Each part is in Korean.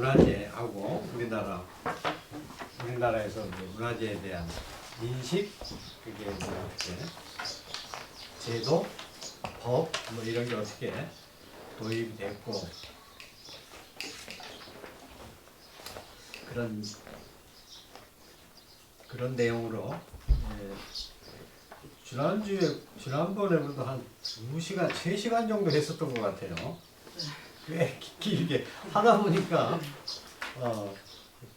문화재하고 우리나라에서 문화재에 대한 인식, 그게 어떻게 제도, 법 뭐 이런 게 어떻게 도입이 됐고 그런 내용으로 지난번에도 한 2시간, 3시간 정도 했었던 것 같아요. 꽤 길게 하다 보니까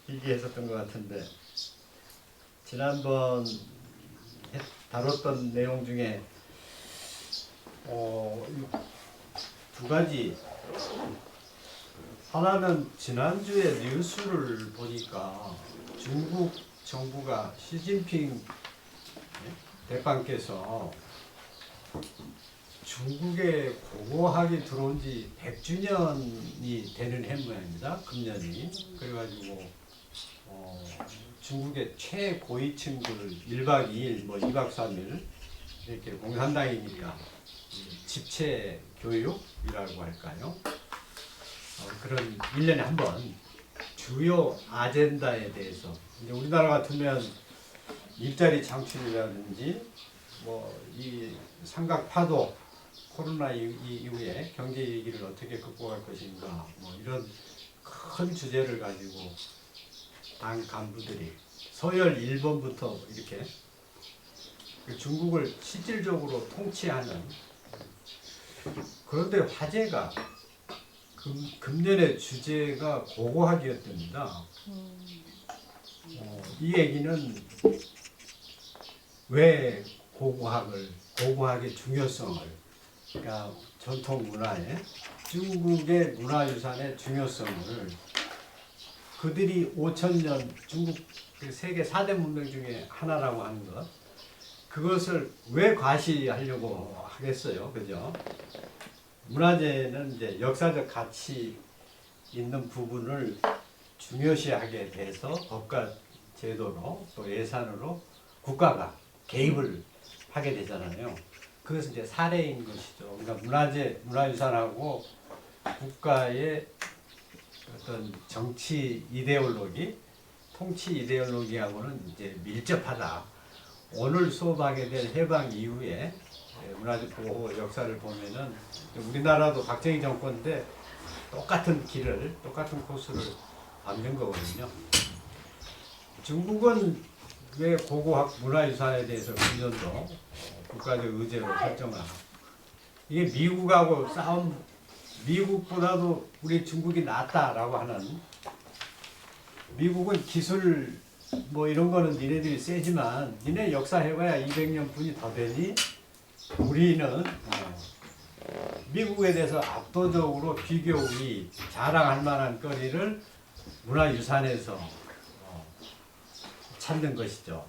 길게 했었던 것 같은데 지난번 다뤘던 내용 중에 두 가지. 하나는 지난주에 뉴스를 보니까 중국 정부가 시진핑 대빵께서 중국에 고고학이 들어온 지 100주년이 되는 해 모양입니다. 금년이. 그래가지고 중국의 최고위층들 1박 2일, 뭐 2박 3일 이렇게 공산당이니까 집체 교육이라고 할까요? 그런 1년에 한 번 주요 아젠다에 대해서 이제 우리나라 같으면 일자리 창출이라든지 뭐 이 삼각파도 코로나 이후에 경제 위기를 어떻게 극복할 것인가 뭐 이런 큰 주제를 가지고 당 간부들이 서열 1번부터 이렇게 중국을 실질적으로 통치하는. 그런데 화제가 금년의 주제가 고고학이었답니다. 이 얘기는 왜 고고학의 중요성을, 그러니까 전통 문화의 중국의 문화유산의 중요성을 그들이 5000년 중국 세계 4대 문명 중에 하나라고 하는 것, 그것을 왜 과시하려고 하겠어요, 그죠? 문화재는 이제 역사적 가치 있는 부분을 중요시하게 돼서 법과 제도로 또 예산으로 국가가 개입을 하게 되잖아요. 그것은 이제 사례인 것이죠. 그러니까 문화유산하고 국가의 어떤 정치 이데올로기, 통치 이데올로기하고는 이제 밀접하다. 오늘 수업하게 될 해방 이후에 문화재 보호 역사를 보면은 우리나라도 박정희 정권 때 똑같은 코스를 밟는 거거든요. 중국은 왜 고고학 문화유산에 대해서 금년도 국가적 의제로 설정을 하고, 이게 미국하고 싸움, 미국보다도 우리 중국이 낫다라고 하는, 미국은 기술 뭐 이런 거는 니네들이 세지만 니네 역사 해봐야 200년 뿐이 더 되니 우리는 미국에 대해서 압도적으로 비교 우위 자랑할 만한 거리를 문화유산에서 찾는 것이죠.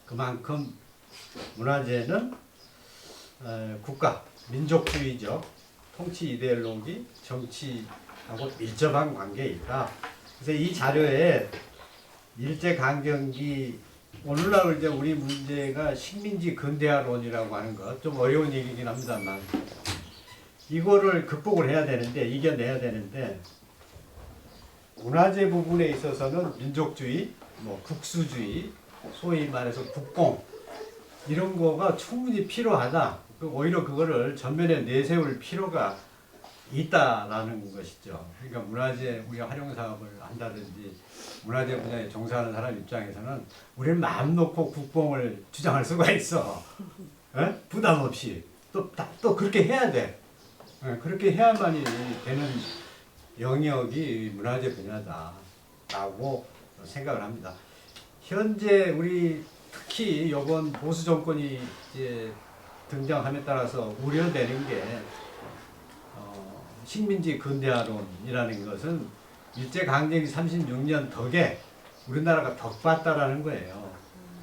그만큼 문화재는 국가, 민족주의적 통치 이데올로기, 정치하고 밀접한 관계에 있다. 그래서 이 자료에 일제강점기, 오늘날 이제 우리 문제가 식민지 근대화론이라고 하는 것, 좀 어려운 얘기긴 합니다만, 이거를 극복을 해야 되는데, 이겨내야 되는데, 문화재 부분에 있어서는 민족주의, 뭐 국수주의, 소위 말해서 국공, 이런 거가 충분히 필요하다. 오히려 그거를 전면에 내세울 필요가 있다라는 것이죠. 그러니까 문화재 우리가 활용 사업을 한다든지 문화재 분야에 종사하는 사람 입장에서는 우리는 마음 놓고 국뽕을 주장할 수가 있어. 에? 부담 없이 또 그렇게 해야 돼. 그렇게 해야만이 되는 영역이 문화재 분야다라고 생각을 합니다. 현재 우리 특히 이번 보수 정권이 이제 등장함에 따라서 우려되는 게 식민지 근대화론이라는 것은 일제강점기 36년 덕에 우리나라가 덕봤다라는 거예요.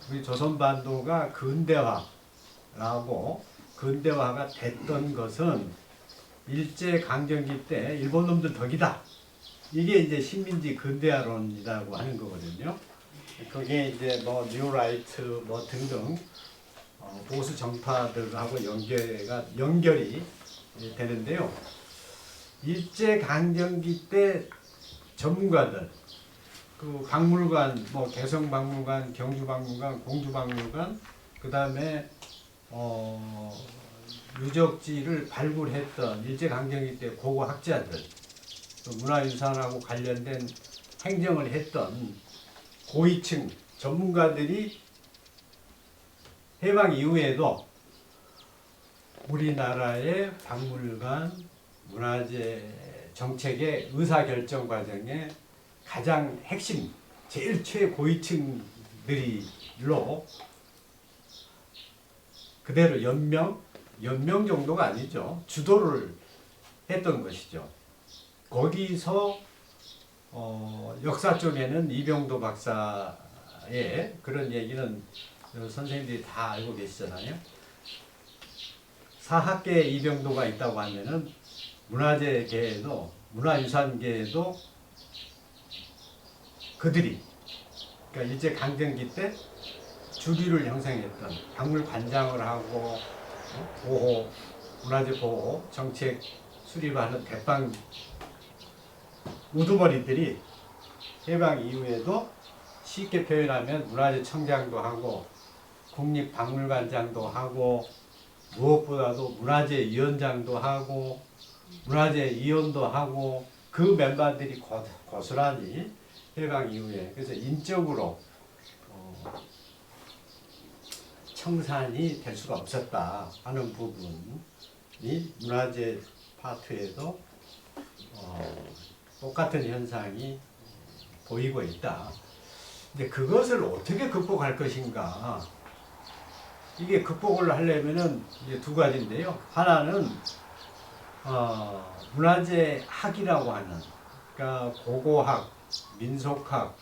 우리 조선반도가 근대화가 됐던 것은 일제강점기 때 일본 놈들 덕이다. 이게 이제 식민지 근대화론이라고 하는 거거든요. 그게 이제 뭐 뉴라이트 뭐 등등 보수 정파들하고 연결이 되는데요. 일제강점기 때 전문가들, 그 박물관, 뭐 개성박물관, 경주박물관, 공주박물관, 그 다음에 유적지를 발굴했던 일제강점기 때 고고 학자들, 또 문화유산하고 관련된 행정을 했던 고위층 전문가들이 해방 이후에도 우리나라의 박물관, 문화재 정책의 의사결정 과정에 가장 핵심, 제일 최고위층들이로 그대로 연명 정도가 아니죠. 주도를 했던 것이죠. 거기서 역사 쪽에는 이병도 박사의 그런 얘기는 선생님들이 다 알고 계시잖아요. 사학계에 이병도가 있다고 하면은 문화재계에도 문화유산계에도 그들이 그러니까 일제 강점기 때 주류를 형성했던 박물관장을 하고 보호 문화재 보호 정책 수립하는 대빵 우두머리들이 해방 이후에도 쉽게 표현하면 문화재 청장도 하고 국립박물관장도 하고 무엇보다도 문화재위원장도 하고 문화재위원도 하고 그 멤버들이 고스란히 해방 이후에 그래서 인적으로 청산이 될 수가 없었다 하는 부분이 문화재 파트에도 똑같은 현상이 보이고 있다. 근데 그것을 어떻게 극복할 것인가? 이게 극복을 하려면은 이제 두 가지인데요. 하나는 문화재 학이라고 하는 그러니까 고고학, 민속학,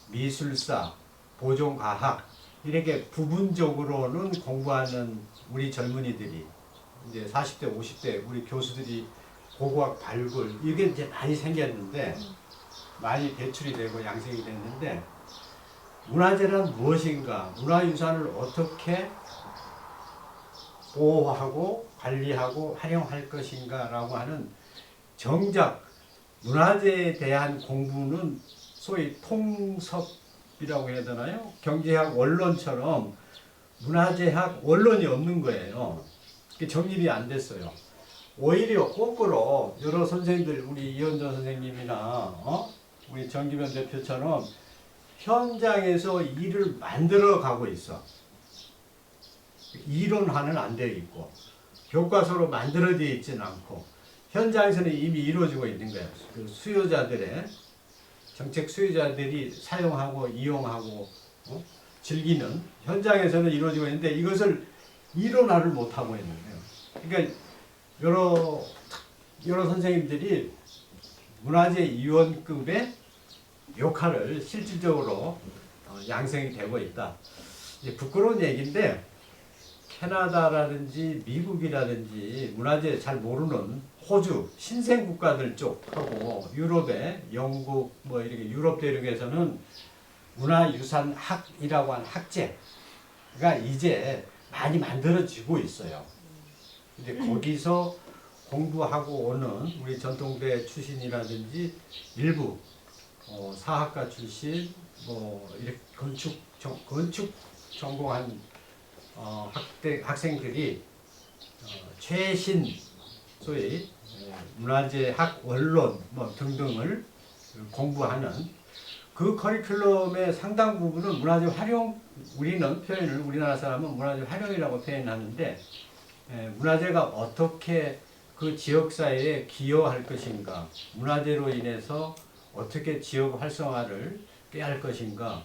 미술사, 보존과학 이렇게 부분적으로는 공부하는 우리 젊은이들이 이제 40대, 50대 우리 교수들이 고고학 발굴 이게 이제 많이 생겼는데 많이 배출이 되고 양성이 됐는데 문화재란 무엇인가, 문화유산을 어떻게 보호하고 관리하고 활용할 것인가라고 하는 정작 문화재에 대한 공부는 소위 통섭이라고 해야 되나요? 경제학 원론처럼 문화재학 원론이 없는 거예요. 정립이 안 됐어요. 오히려 거꾸로 여러 선생님들 우리 이현정 선생님이나 우리 정기변 대표처럼 현장에서 일을 만들어 가고 있어. 이론화는 안 되어 있고 교과서로 만들어져 있지는 않고 현장에서는 이미 이루어지고 있는 거예요. 그 수요자들의 정책 수요자들이 사용하고 이용하고 즐기는 현장에서는 이루어지고 있는데 이것을 이론화를 못하고 있는 거예요. 그러니까 여러 선생님들이 문화재위원급의 역할을 실질적으로 양성이 되고 있다. 이제 부끄러운 얘기인데 캐나다라든지 미국이라든지 문화재 잘 모르는 호주 신생 국가들 쪽하고 유럽의 영국 뭐 이렇게 유럽 대륙에서는 문화유산학이라고 하는 학제가 이제 많이 만들어지고 있어요. 근데 거기서 공부하고 오는 우리 전통대 출신이라든지 일부 사학과 출신 뭐 이렇게 건축 전공한 학생들이 최신 소위 문화재학 원론 뭐 등등을 공부하는 그 커리큘럼의 상당 부분은 문화재 활용 우리는 표현을 우리나라 사람은 문화재 활용이라고 표현하는데 문화재가 어떻게 그 지역사회에 기여할 것인가 문화재로 인해서 어떻게 지역 활성화를 꾀할 것인가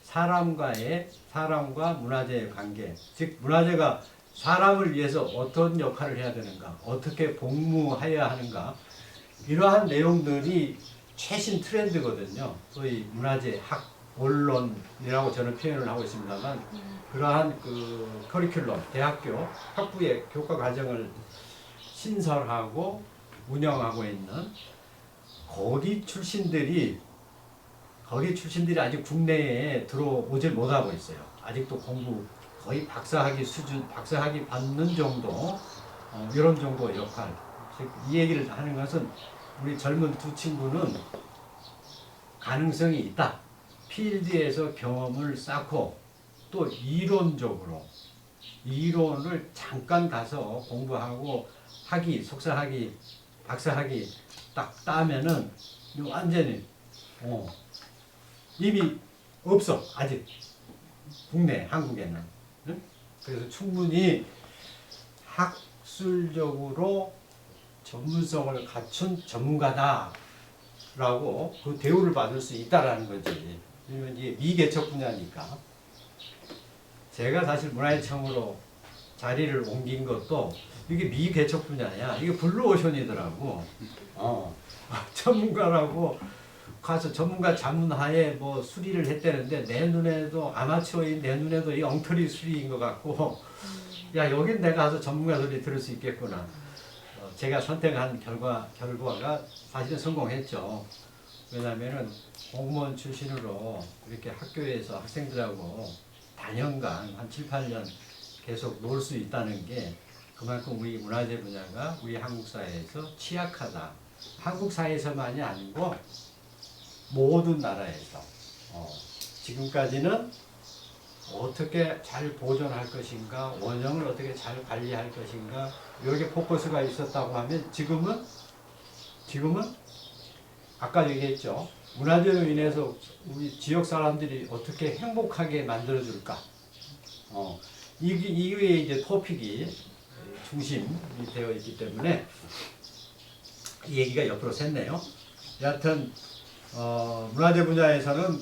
사람과 문화재의 관계 즉 문화재가 사람을 위해서 어떤 역할을 해야 되는가 어떻게 복무해야 하는가 이러한 내용들이 최신 트렌드거든요. 소위 문화재학 원론이라고 저는 표현을 하고 있습니다만 그러한 그 커리큘럼 대학교 학부의 교과 과정을 신설하고 운영하고 있는 거기 출신들이 아직 국내에 들어오질 못하고 있어요. 아직도 공부 거의 박사학위 수준, 박사학위 받는 정도 이런 정도 역할. 이 얘기를 하는 것은 우리 젊은 두 친구는 가능성이 있다. 필드에서 경험을 쌓고 또 이론적으로 이론을 잠깐 가서 공부하고 학위, 석사학위, 박사학위 딱 따면은 완전히 이미 없어 아직 국내 한국에는. 응? 그래서 충분히 학술적으로 전문성을 갖춘 전문가다라고 그 대우를 받을 수 있다라는 거지. 왜냐면 이게 미개척 분야니까. 제가 사실 문화예청으로 자리를 옮긴 것도 이게 미개척 분야야. 이게 블루오션이더라고. 전문가라고 가서 전문가 자문하에 뭐 수리를 했다는데 내 눈에도 아마추어인 내 눈에도 이 엉터리 수리인 것 같고 야 여긴 내가 가서 전문가 소리 들을 수 있겠구나. 제가 선택한 결과가 사실은 성공했죠. 왜냐하면은 공무원 출신으로 이렇게 학교에서 학생들하고 단연간 한 7, 8년 계속 놀 수 있다는 게 그만큼 우리 문화재 분야가 우리 한국 사회에서 취약하다. 한국 사회에서만이 아니고 모든 나라에서 지금까지는 어떻게 잘 보존할 것인가, 원형을 어떻게 잘 관리할 것인가 여기에 포커스가 있었다고 하면 지금은 아까 얘기했죠. 문화재로 인해서 우리 지역 사람들이 어떻게 행복하게 만들어줄까. 이게 이제 토픽이 중심이 되어 있기 때문에 이 얘기가 옆으로 샜네요. 여하튼 문화재 분야에서는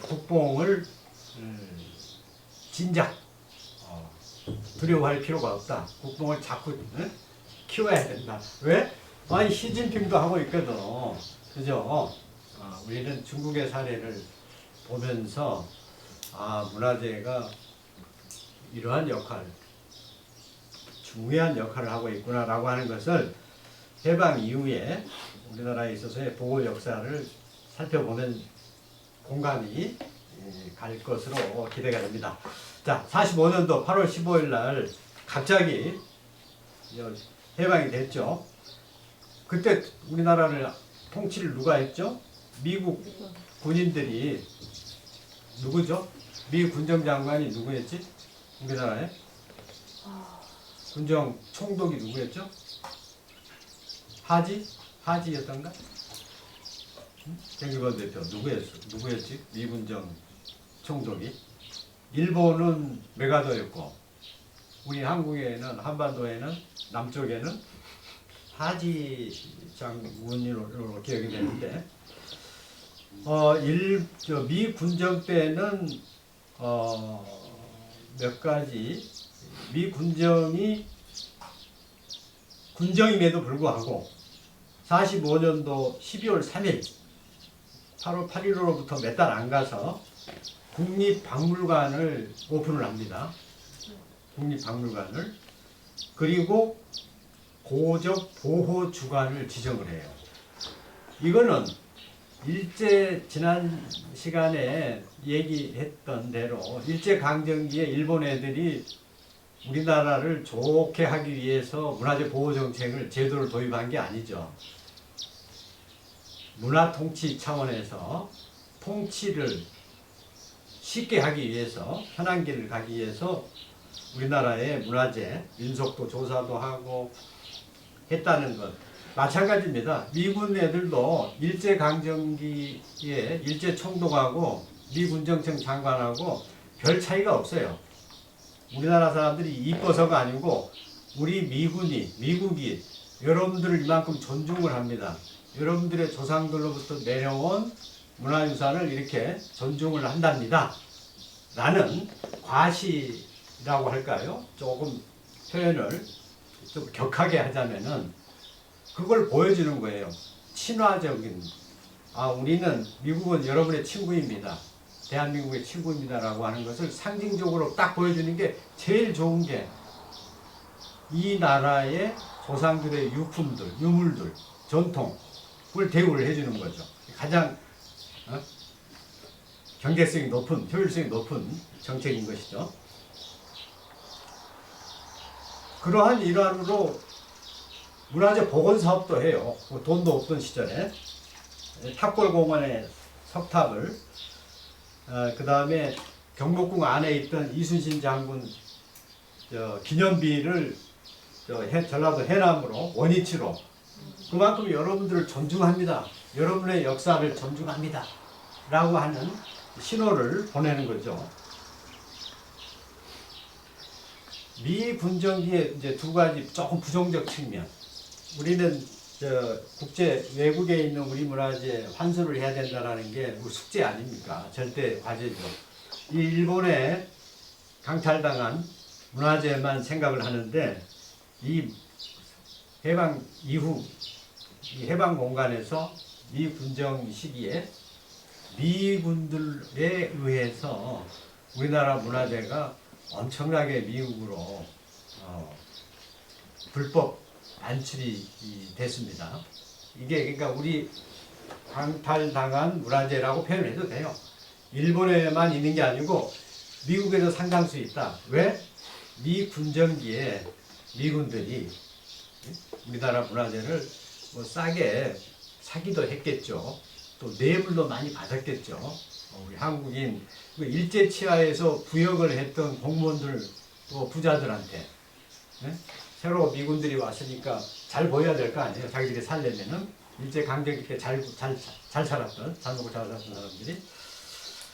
국뽕을 진작 두려워할 필요가 없다. 국뽕을 자꾸 키워야 된다. 왜? 아니 시진핑도 하고 있거든. 그죠? 우리는 중국의 사례를 보면서 문화재가 이러한 역할, 중요한 역할을 하고 있구나라고 하는 것을 해방 이후에 우리나라에 있어서의 보호 역사를 살펴보면 공감이 갈 것으로 기대가 됩니다. 자, 45년도 8월 15일 날 갑자기 해방이 됐죠. 그때 우리나라를 통치를 누가 했죠? 미국 군인들이 누구죠? 미 군정장관이 누구였지? 우리나라에? 군정 총독이 누구였죠? 하지였던가? 정기권 대표 누구였지? 미군정 총독이? 일본은 메가더였고 우리 한국에는 한반도에는 남쪽에는 하지 장군으로 기억이 되는데 미 군정 때는 몇 가지 미 군정임에도 불구하고 45년도 12월 3일 8월 8일로부터 몇 달 안 가서 국립박물관을 오픈을 합니다. 국립박물관을. 그리고 고적 보호주관을 지정을 해요. 이거는 지난 시간에 얘기했던 대로 일제강점기에 일본 애들이 우리나라를 좋게 하기 위해서 문화재 보호정책을 제도를 도입한 게 아니죠. 문화통치 차원에서 통치를 쉽게 하기 위해서 편한 길을 가기 위해서 우리나라의 문화재 민속도 조사도 하고 했다는 것 마찬가지입니다. 미군 애들도 일제강점기에 일제총독하고 미군정청 장관하고 별 차이가 없어요. 우리나라 사람들이 이뻐서가 아니고 우리 미국이 여러분들을 이만큼 존중을 합니다. 여러분들의 조상들로부터 내려온 문화유산을 이렇게 존중을 한답니다. 라는 과시라고 할까요? 조금 표현을 좀 격하게 하자면은 그걸 보여주는 거예요. 친화적인 우리는 미국은 여러분의 친구입니다. 대한민국의 친구입니다라고 하는 것을 상징적으로 딱 보여주는 게 제일 좋은 게 이 나라의 조상들의 유물들, 전통을 대우를 해주는 거죠. 가장 경제성이 높은, 효율성이 높은 정책인 것이죠. 그러한 일환으로 문화재 복원 사업도 해요. 돈도 없던 시절에 탑골공원의 석탑을 그 다음에 경복궁 안에 있던 이순신 장군 기념비를 전라도 해남으로 원위치로 그만큼 여러분들을 존중합니다. 여러분의 역사를 존중합니다. 라고 하는 신호를 보내는 거죠. 미군정기의 이제 두 가지 조금 부정적 측면. 우리는 국제 외국에 있는 우리 문화재 환수를 해야 된다는 게 우리 숙제 아닙니까? 절대 과제죠. 이 일본에 강탈당한 문화재만 생각을 하는데 이 해방 이후 이 해방 공간에서 미군정 시기에 미군들에 의해서 우리나라 문화재가 엄청나게 미국으로 불법 반출이 됐습니다. 이게 그러니까 우리 강탈당한 문화재라고 표현해도 돼요. 일본에만 있는 게 아니고 미국에도 상당수 있다. 왜? 미군정기에 미군들이 우리나라 문화재를 뭐 싸게 사기도 했겠죠. 또 뇌물도 많이 받았겠죠. 우리 한국인 일제 치하에서 부역을 했던 공무원들 또 부자들한테 네? 새로 미군들이 왔으니까 잘 보여야 될 거 아니에요. 자기들이 살려면은 일제 강점기 때 잘 살았던 잘 먹고 잘 살았던 사람들이.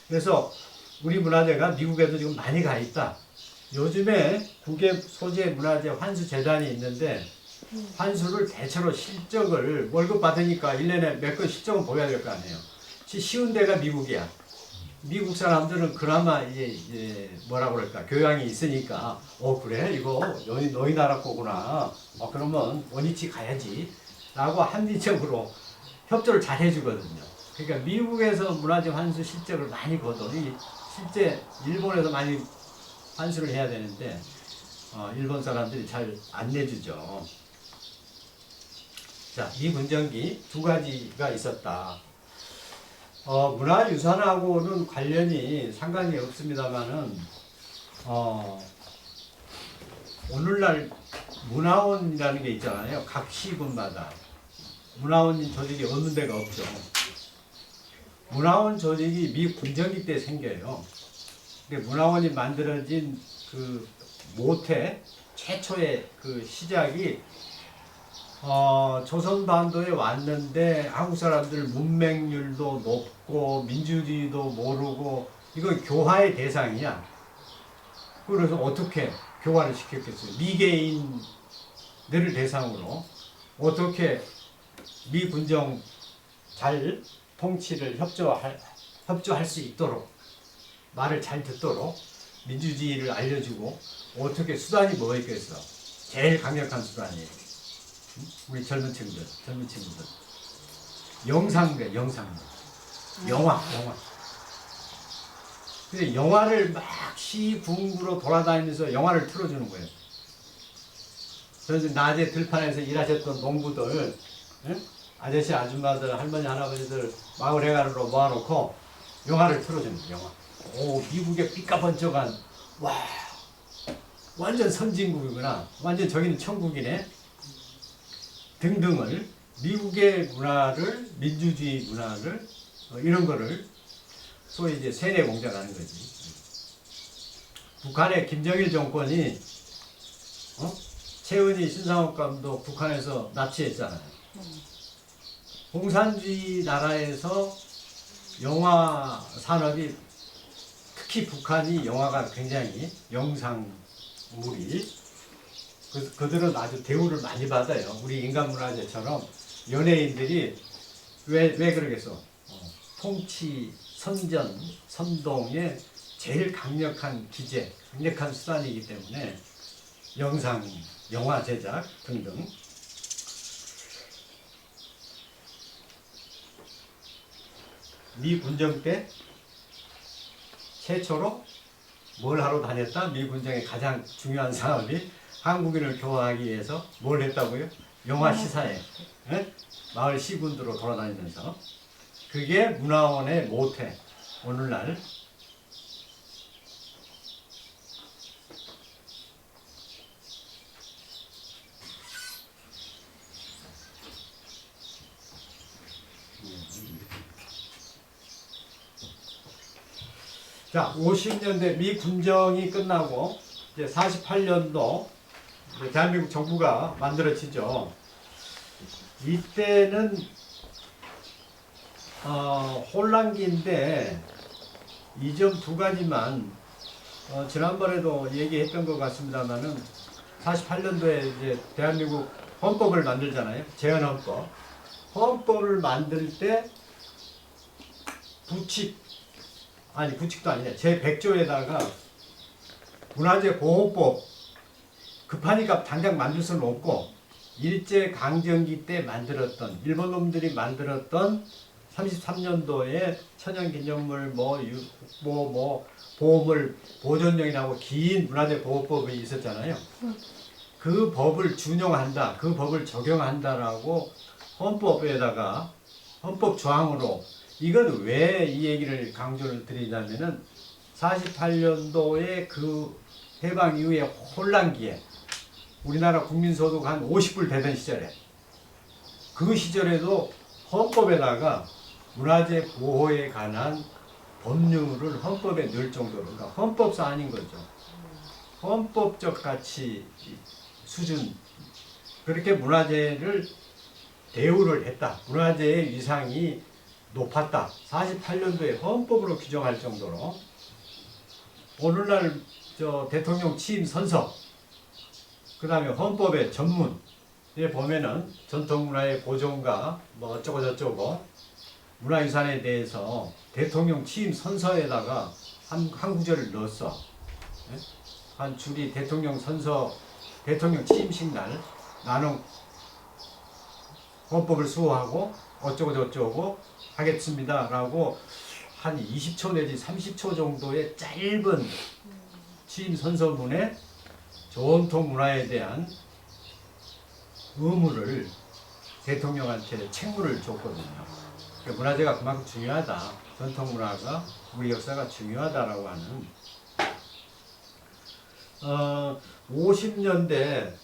그래서 우리 문화재가 미국에도 지금 많이 가 있다. 요즘에 국외 소재 문화재 환수 재단이 있는데 환수를 대체로 실적을 월급 받으니까 1년에 몇 건 실적은 보여야 될 거 아니에요. 쉬운 데가 미국이야. 미국 사람들은 그나마 이제 뭐라 그럴까 교양이 있으니까 그래 이거 너희 나라 거구나. 그러면 원위치 가야지. 라고 합리적으로 협조를 잘 해주거든요. 그러니까 미국에서 문화재 환수 실적을 많이 거더니 실제 일본에서 많이 환수를 해야 되는데 일본 사람들이 잘 안 내주죠. 자, 이 문정기 두 가지가 있었다. 문화유산하고는 관련이 상관이 없습니다만은 오늘날 문화원이라는 게 있잖아요. 각 시군마다 문화원 조직이 없는 데가 없죠. 문화원 조직이 미 군정기 때 생겨요. 근데 문화원이 만들어진 그 모태 최초의 그 시작이 조선반도에 왔는데 한국 사람들 문맹률도 높고 민주주의도 모르고 이건 교화의 대상이야. 그래서 어떻게 교화를 시켰겠어요? 미개인들을 대상으로 어떻게 미군정 잘 통치를 협조할 수 있도록 말을 잘 듣도록 민주주의를 알려주고 어떻게 수단이 뭐가 있겠어? 제일 강력한 수단이 우리 젊은 친구들 영상대 영화. 근데 영화를 막 시궁으로 돌아다니면서 영화를 틀어주는 거예요. 그래서 낮에 들판에서 일하셨던 농부들, 응? 아저씨 아줌마들 할머니 할아버지들 마을 회관으로 모아놓고 영화를 틀어주는 거예요. 영화. 미국의 삐까번쩍한 와 완전 선진국이구나. 완전 저기는 천국이네. 등등을 미국의 문화를 민주주의 문화를 이런 거를 소위 이제 세뇌 공작하는 거지. 북한의 김정일 정권이 최은희 신상옥 감독 북한에서 납치했잖아요. 공산주의 나라에서 영화 산업이 특히 북한이 영화가 굉장히 영상물이 그들은 아주 대우를 많이 받아요. 우리 인간문화재처럼 연예인들이 왜 그러겠어? 통치, 선전, 선동의 제일 강력한 기재, 강력한 수단이기 때문에 영화 제작 등등. 미 군정 때 최초로 뭘 하러 다녔다? 미 군정의 가장 중요한 사업이 한국인을 교화하기 위해서 뭘 했다고요? 영화 시사회. 네? 마을 시군으로 돌아다니면서. 그게 문화원의 모태. 오늘날 자, 50년대 미 군정이 끝나고 이제 48년도 대한민국 정부가 만들어지죠. 이때는 혼란기인데 이 점 두 가지만 지난번에도 얘기했던 것 같습니다만은 48년도에 이제 대한민국 헌법을 만들잖아요. 제헌헌법. 헌법을 만들 때 부칙도 아니냐. 제100조에다가 문화재 보호법 급하니까 당장 만들 수는 없고 일제강점기 때 만들었던 일본 놈들이 만들었던 33년도에 천연기념물 보호물 보존령이라고 긴 문화재 보호법이 있었잖아요. 그 법을 준용한다, 그 법을 적용한다라고 헌법에다가 헌법 조항으로 이건 왜 이 얘기를 강조를 드리냐면은 48년도에 그 해방 이후의 혼란기에 우리나라 국민소득 한 50불 되던 시절에 그 시절에도 헌법에다가 문화재 보호에 관한 법률을 헌법에 넣을 정도로 그러니까 헌법사안인 거죠. 헌법적 가치 수준 그렇게 문화재를 대우를 했다. 문화재의 위상이 높았다. 48년도에 헌법으로 규정할 정도로 오늘날 대통령 취임 선서 그 다음에 헌법의 전문에 보면은 전통문화의 보존과 뭐 어쩌고 저쩌고 문화유산에 대해서 대통령 취임 선서에다가 한 구절을 넣었어. 한 줄이 대통령 선서, 대통령 취임식 날 나는 헌법을 수호하고 어쩌고 저쩌고 하겠습니다 라고 한 20초 내지 30초 정도의 짧은 취임 선서문에 전통 문화에 대한 의무를 대통령한테 책무를 줬거든요. 그러니까 문화재가 그만큼 중요하다. 전통 문화가 우리 역사가 중요하다라고 하는 50년대를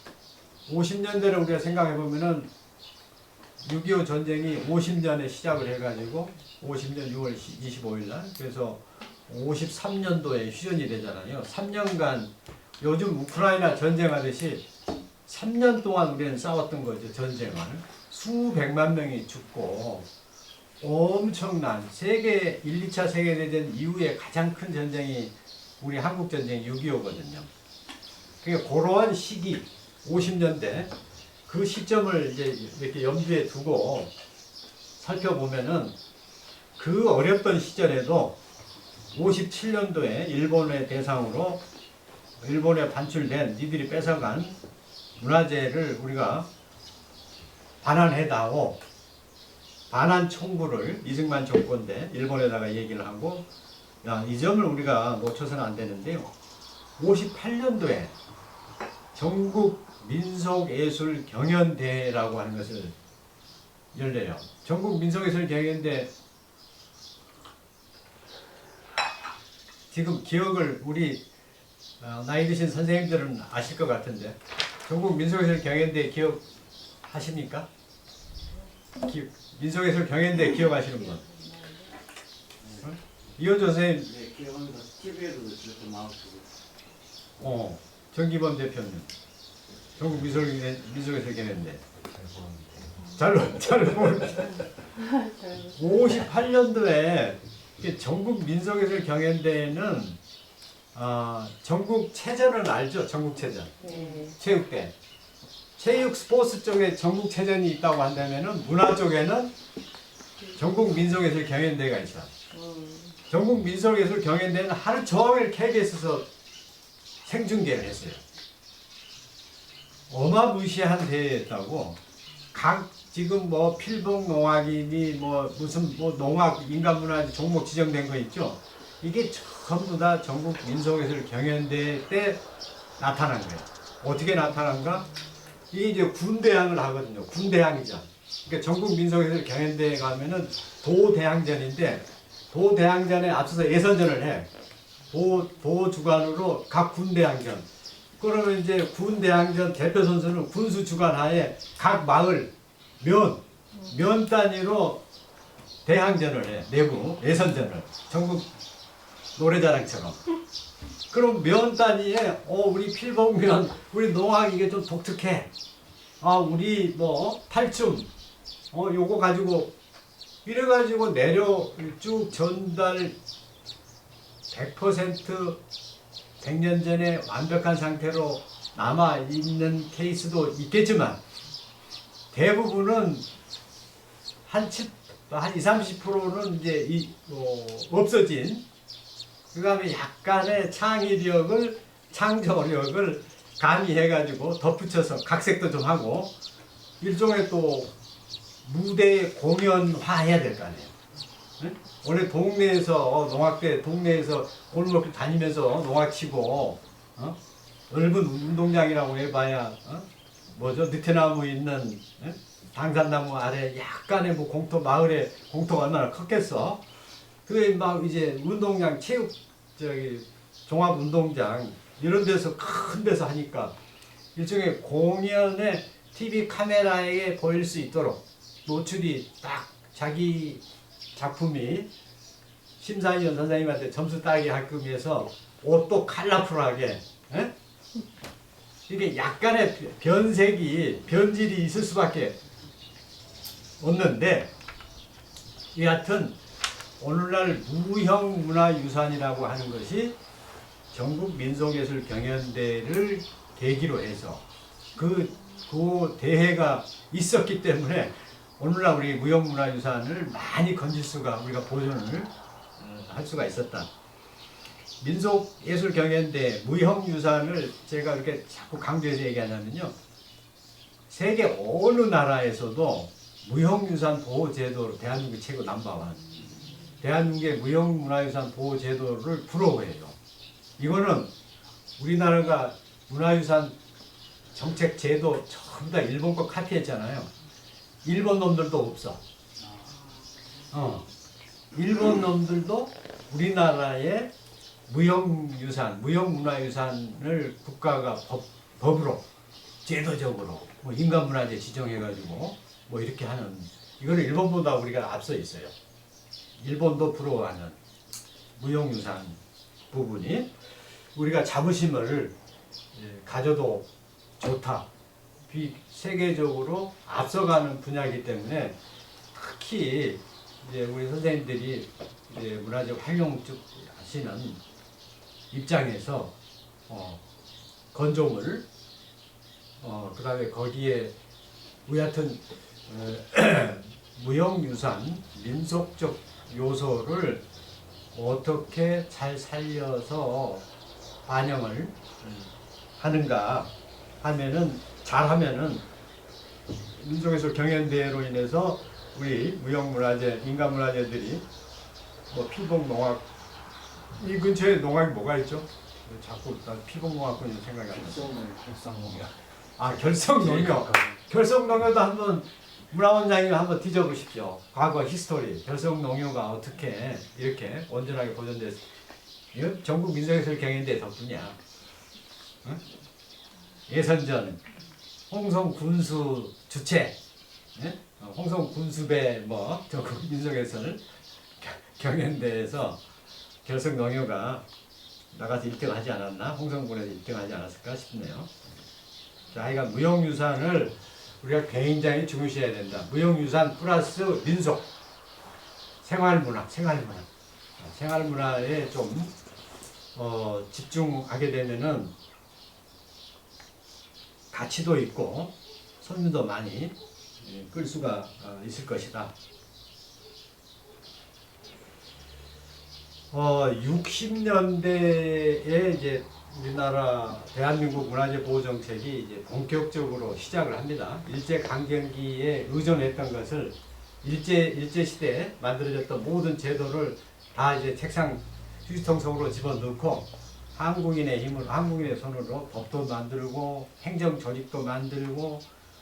우리가 생각해 보면은 6.25 전쟁이 50년에 시작을 해가지고 50년 6월 25일 날 그래서 53년도에 휴전이 되잖아요. 3년간 요즘 우크라이나 전쟁하듯이 3년 동안 우리는 싸웠던 거죠. 전쟁을. 수백만 명이 죽고 엄청난 1, 2차 세계대전 이후에 가장 큰 전쟁이 우리 한국 전쟁 6.25거든요. 그러니까 그러한 시기 50년대 그 시점을 이제 이렇게 염두에 두고 살펴보면은 그 어렵던 시절에도 57년도에 일본의 대상으로 일본에 반출된 니들이 뺏어간 문화재를 우리가 반환해다오 반환 청구를 이승만 정권 때 일본에다가 얘기를 하고 이 점을 우리가 놓쳐서는 안 되는데요. 58년도에 전국 민속예술 경연대회라고 하는 것을 열려요. 전국 민속예술 경연대 지금 기억을 우리 나이 드신 선생님들은 아실 것 같은데 전국 민속예술 경연대 기억하십니까? 민속예술 경연대 기억하시는 분? 이현조 선생님? 네, 기억합니다. TV에도 그렇게 나왔고. 정기범 대표님. 전국 민속예술 경연대. 잘 모릅니다. 58년도에 전국 민속예술 경연대회는 전국체전은 알죠? 전국체전. 네. 체육대. 체육 스포츠 쪽에 전국체전이 있다고 한다면은 문화 쪽에는 전국 민속예술 경연대회가 있어. 전국 민속예술 경연대회는 하루 종일 KBS에서 생중계를 했어요. 어마무시한 대회였다고. 각 지금 뭐 필봉 농악이니 무슨 농악 인간문화재 종목 지정된 거 있죠. 이게 전부 다 전국 민속예술 경연대회 때 나타난 거예요. 어떻게 나타난가? 이게 이제 군대항을 하거든요. 군대항이죠. 그러니까 전국 민속예술 경연대회 가면은 도대항전인데 도대항전에 앞서서 예선전을 해. 도 주관으로 각 군대항전. 그러면 이제 군대항전 대표 선수는 군수 주관 하에 각 마을 면 단위로 대항전을 해. 내부 예선전을. 전국 노래자랑처럼. 그럼 면 단위에 우리 필봉면, 우리 농악 이게 좀 독특해. 우리 뭐 탈춤 요거 가지고 이래가지고 내려 쭉 전달 100% 100년 전에 완벽한 상태로 남아있는 케이스도 있겠지만 대부분은 한 20, 30%는 이제 없어진, 그 다음에 약간의 창의력을, 창조력을 가미해가지고 덧붙여서 각색도 좀 하고 일종의 또 무대 공연화 해야 될 거 아니에요. 응? 원래 동네에서 농악대 동네에서 골목 다니면서 농악 치고 넓은 운동장이라고 해봐야 뭐죠? 느티나무 있는 당산나무 아래 약간의 뭐 공터, 마을에 공터가 얼마나 컸겠어. 그게 막 이제 운동장 체육 종합 운동장 이런 데서 큰 데서 하니까 일종의 공연의 TV 카메라에 보일 수 있도록 노출이 딱 자기 작품이 심사위원 선생님한테 점수 따기 하끔 해서 옷도 컬러풀하게 이게 약간의 변색이 변질이 있을 수밖에 없는데 여하튼 오늘날 무형문화유산이라고 하는 것이 전국민속예술경연대회를 계기로 해서 그 대회가 있었기 때문에 오늘날 우리 무형문화유산을 많이 건질 수가, 우리가 보존을 할 수가 있었다. 민속예술경연대 무형유산을 제가 이렇게 자꾸 강조해서 얘기하냐면요, 세계 어느 나라에서도 무형유산 보호제도로 대한민국 최고 넘버원, 대한민국의 무형문화유산 보호제도를 부러워해요. 이거는 우리나라가 문화유산 정책 제도 전부 다 일본 거 카피했잖아요. 일본 놈들도 없어. 일본 놈들도 우리나라의 무형유산, 무형문화유산을 국가가 법으로 제도적으로 뭐 인간문화재 지정해가지고 뭐 이렇게 하는, 이거는 일본보다 우리가 앞서 있어요. 일본도 부러워하는 무형유산 부분이 우리가 자부심을 가져도 좋다. 세계적으로 앞서가는 분야이기 때문에 특히 이제 우리 선생님들이 이제 문화적 활용 쪽 하시는 입장에서 건조물, 그다음에 거기에 우리 같은 무형유산, 민속적 요소를 어떻게 잘 살려서 반영을 하는가 하면은, 잘하면은 민속예술 경연대회로 인해서 우리 무형문화재, 인간문화재들이 뭐 필봉농악, 이 근처에 농악이 뭐가 있죠? 자꾸 필봉농악군이 생각이 안 나죠. 결성농협. 결성농협도 한번 문화원장님 한번 뒤져보십시오. 과거 히스토리, 결성농협가 어떻게 이렇게 온전하게 보존됐어. 이건 전국 민속예술 경연대 덕분이야. 응? 예선전 홍성 군수 주최, 홍성 군수배 뭐 전국 민속예술 경연대에서 결성농협가 나가서 1등하지 않았나? 홍성군에서 1등하지 않았을까 싶네요. 자, 하여간 무형유산을 우리가 굉장히 중요시해야 된다. 무형유산 플러스 민속, 생활문화에 좀 집중하게 되면은 가치도 있고 손님도 많이 끌 수가 있을 것이다. 60년대에 이제 우리나라 대한민국 문화재 보호 정책이 이제 본격적으로 시작을 합니다. 일제 강점기에 의존했던 것을 일제 시대에 만들어졌던 모든 제도를 다 이제 책상 휴지통 속으로 집어넣고 한국인의 힘으로, 한국인의 손으로 법도 만들고 행정 조직도 만들고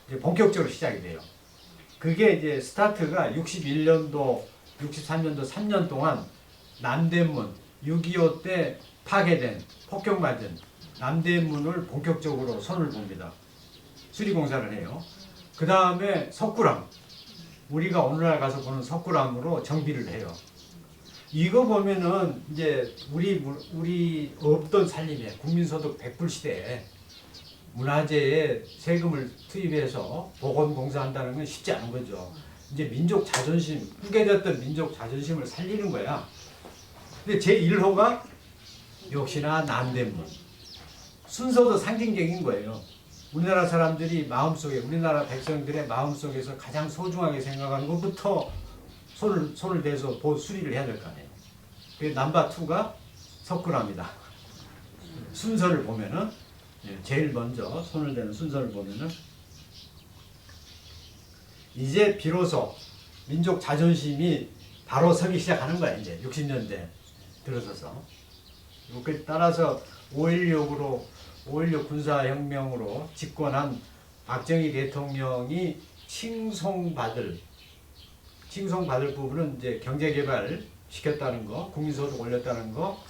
이제 본격적으로 시작이 돼요. 그게 이제 스타트가 61년도, 63년도 3년 동안 남대문 6.25 때 파괴된, 폭격맞은 남대문을 본격적으로 손을 봅니다. 수리공사를 해요. 그 다음에 석굴암, 우리가 오늘날 가서 보는 석굴암으로 정비를 해요. 이거 보면은 이제 우리 없던 살림에 국민소득 100불 시대에 문화재에 세금을 투입해서 보건공사한다는 건 쉽지 않은 거죠. 이제 민족 자존심, 후계졌던 민족 자존심을 살리는 거야. 근데 제1호가 역시나 남대문. 순서도 상징적인 거예요. 우리나라 사람들이 마음속에, 우리나라 백성들의 마음속에서 가장 소중하게 생각하는 것부터 손을 대서 수리를 해야 될 거 아니에요. 그 넘버 2가 석굴암이다. 순서를 보면은 제일 먼저 손을 대는 순서를 보면은 이제 비로소 민족 자존심이 바로 서기 시작하는 거야. 이제 60년대 들어서서. 따라서 5.16 군사혁명으로 집권한 박정희 대통령이 칭송받을 부분은 이제 경제개발 시켰다는 거, 국민소득 올렸다는 거,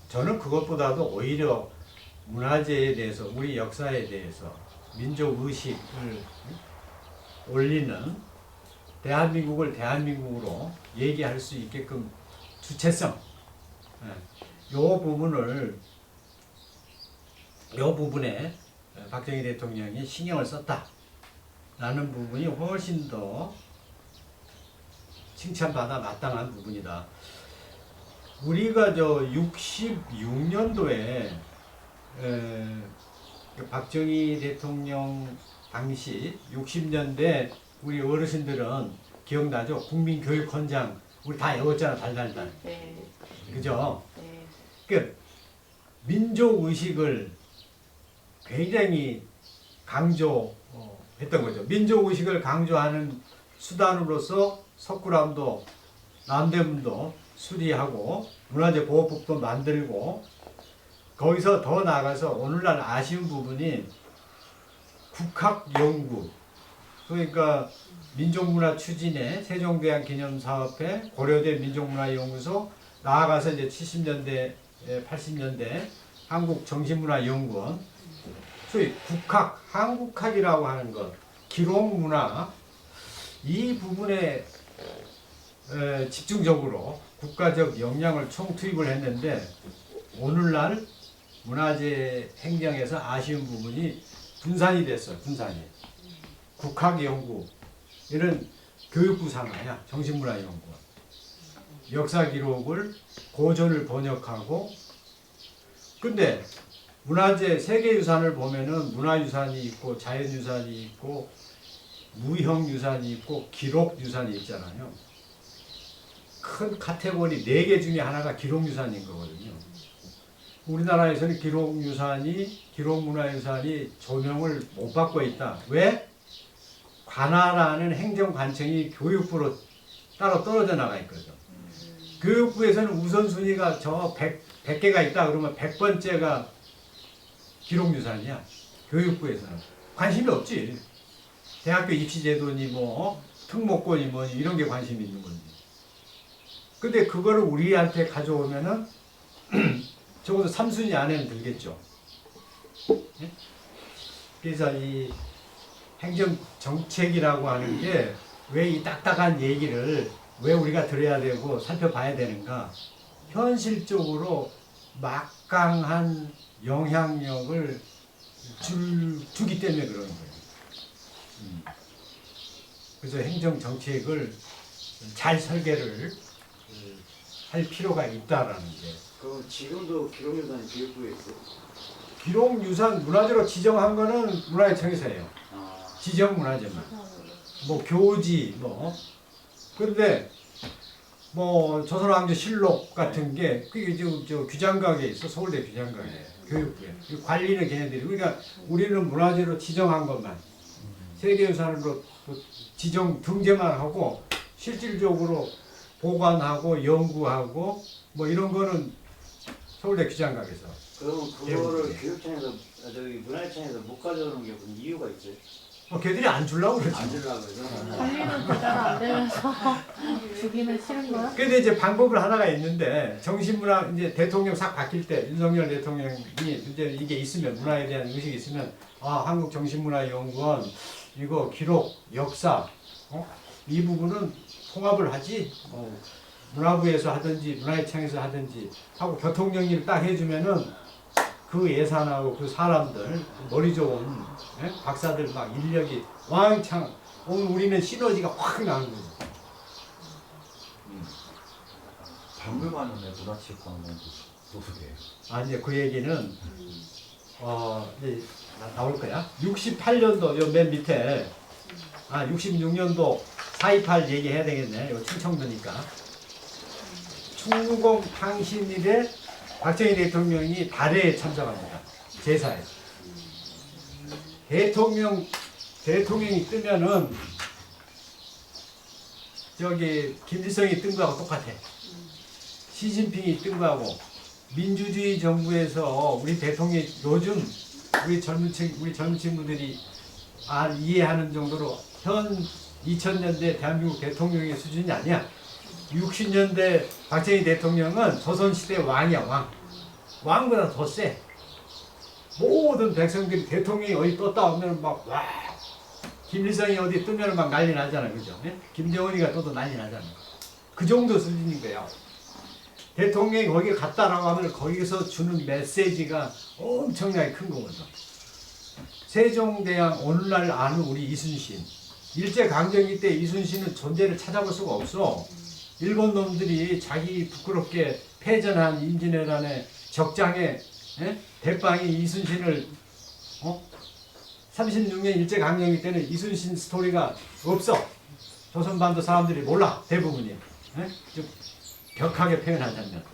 저는 그것보다도 오히려 문화재에 대해서, 우리 역사에 대해서 민족의식을 올리는 대한민국을 대한민국으로 얘기할 수 있게끔 주체성, 요 부분에 박정희 대통령이 신경을 썼다라는 부분이 훨씬 더 칭찬받아 마땅한 부분이다. 우리가 저 66년도에 박정희 대통령 당시 60년대 우리 어르신들은 기억나죠? 국민교육헌장 우리 다 외웠잖아. 달달달. 네. 그죠? 네. 그 민족의식을 굉장히 강조했던 거죠. 민족의식을 강조하는 수단으로서 석굴암도 남대문도 수리하고 문화재 보호법도 만들고 거기서 더 나아가서 오늘날 아쉬운 부분이 국학연구 그러니까 민족문화 추진회 세종대왕 기념사업회 고려대 민족문화연구소 나아가서 이제 70년대 80년대 한국정신문화연구원 소위 국학 한국학이라고 하는 것 기록문화 이 부분에 집중적으로 국가적 역량을 총투입을 했는데 오늘날 문화재 행정에서 아쉬운 부분이 분산이 됐어요. 분산이. 국학연구 이런 교육부 산하야. 정신문화연구원. 역사기록을 고전을 번역하고 근데 문화재 세계유산을 보면은 문화유산이 있고 자연유산이 있고 무형유산이 있고 기록유산이 있잖아요. 큰 카테고리 4개 중에 하나가 기록유산인 거거든요. 우리나라에서는 기록문화유산이 조명을 못 받고 있다. 왜? 관할하는 행정관청이 교육부로 따로 떨어져 나가 있거든요. 교육부에서는 우선순위가 저 100개가 있다 그러면 100번째가 기록유산이야. 교육부에서는. 관심이 없지. 대학교 입시제도니 뭐 특목고니 뭐 이런 게 관심이 있는 건지. 근데 그거를 우리한테 가져오면은 적어도 3순위 안에는 들겠죠. 예? 그래서 이 행정정책이라고 하는 게 왜 이 딱딱한 얘기를 왜 우리가 들어야 되고 살펴봐야 되는가. 현실적으로 막강한 영향력을 주기 때문에 그러는 거예요. 그래서 행정정책을 잘 설계를 할 필요가 있다라는 게. 그럼 지금도 기록유산이 교육부에 있어요? 기록유산 문화재로 지정한 거는 문화재청에서 해요. 지정문화재만. 뭐 교지 뭐. 그런데 뭐 조선왕조실록 같은 게 그게 저 규장각에 있어. 서울대 규장각에. 교육부에. 관리는 걔네들이. 그러니까 우리는 문화재로 지정한 것만. 세계유산으로 지정 등재만 하고 실질적으로 보관하고 연구하고 뭐 이런 거는 서울대 규장각에서. 그럼 그거를 교육청에서 저기 문화유산에서 못 가져오는 게 무슨 이유가 있어요? 걔들이 안 주려고 그러지. 안 주려고 해서. 관리는 제대로 안 되면서 주기는 싫은 거야? 근데 이제 방법을 하나가 있는데 정신문화 이제 대통령 싹 바뀔 때 윤석열 대통령이 이제 이게 있으면 문화에 대한 의식이 있으면 한국정신문화연구원 이거 기록 역사 이 부분은 통합을 하지 문화부에서 하든지 문화유치원에서 하든지 하고 교통정리를 딱 해주면은 그 예산하고 그 사람들 머리 좋은 예? 박사들 막 인력이 왕창 오늘 우리는 시너지가 확 나는 거죠. 박물관에 문화체육관광도 소속이에요. 아 이제 그 얘기는 이제 나올 거야. 68년도 요 맨 밑에 66년도 4.28 얘기해야 되겠네. 요 충청도니까. 충무공 탕신일에 박정희 대통령이 달회에 참석합니다. 제사에. 대통령이 뜨면은 저기 김일성이 뜬 거하고 똑같아. 시진핑이 뜬 거하고 민주주의 정부에서 우리 대통령이 요즘 우리 젊은 친구들이 이해하는 정도로 현 2000년대 대한민국 대통령의 수준이 아니야. 60년대 박정희 대통령은 조선시대 왕이야, 왕. 왕보다 더 세. 모든 백성들이 대통령이 어디 떴다 하면 막, 와. 김일성이 어디 뜨면 막 난리 나잖아, 그죠? 예? 김정은이가 떠도 난리 나잖아. 그 정도 수준인 거야. 대통령이 거기 갔다라고 하면 거기서 주는 메시지가 엄청나게 큰 거거든. 세종대왕 오늘날 아는 우리 이순신. 일제강점기 때 이순신은 존재를 찾아볼 수가 없어. 일본 놈들이 자기 부끄럽게 패전한 임진왜란의 적장에 대빵이 이순신을 36년 일제강점기 때는 이순신 스토리가 없어. 조선반도 사람들이 몰라. 대부분이. 좀 격하게 표현한 장면.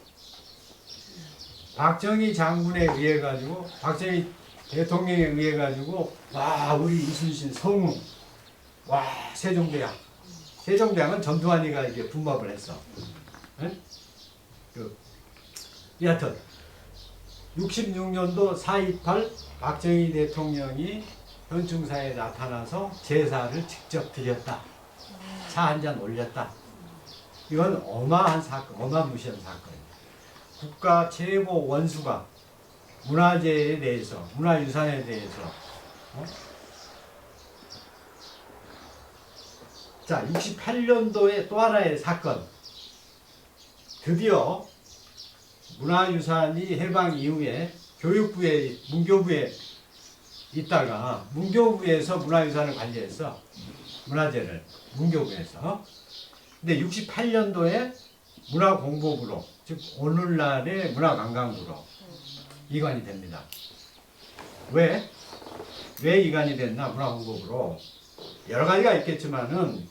박정희 장군에 의해 가지고 박정희 대통령에 의해 가지고 와 우리 이순신 성웅 와 세종대왕 세종대왕은 전두환이가 이게 분밥을 했어. 여하튼 66년도 4.28 박정희 대통령이 현충사에 나타나서 제사를 직접 드렸다. 차 한 잔 올렸다. 이건 어마한 사건, 어마무시한 사건입니다. 국가 최고 원수가 문화재에 대해서, 문화유산에 대해서 자, 68년도에 또 하나의 사건. 드디어 문화유산이 해방 이후에 교육부에, 문교부에 있다가 문교부에서 문화유산을 관리했어. 문화재를 문교부에서. 근데 68년도에 문화공보부로, 즉 오늘날의 문화관광부로 이관이 됩니다. 왜 이관이 됐나? 문화공보부로 여러 가지가 있겠지만은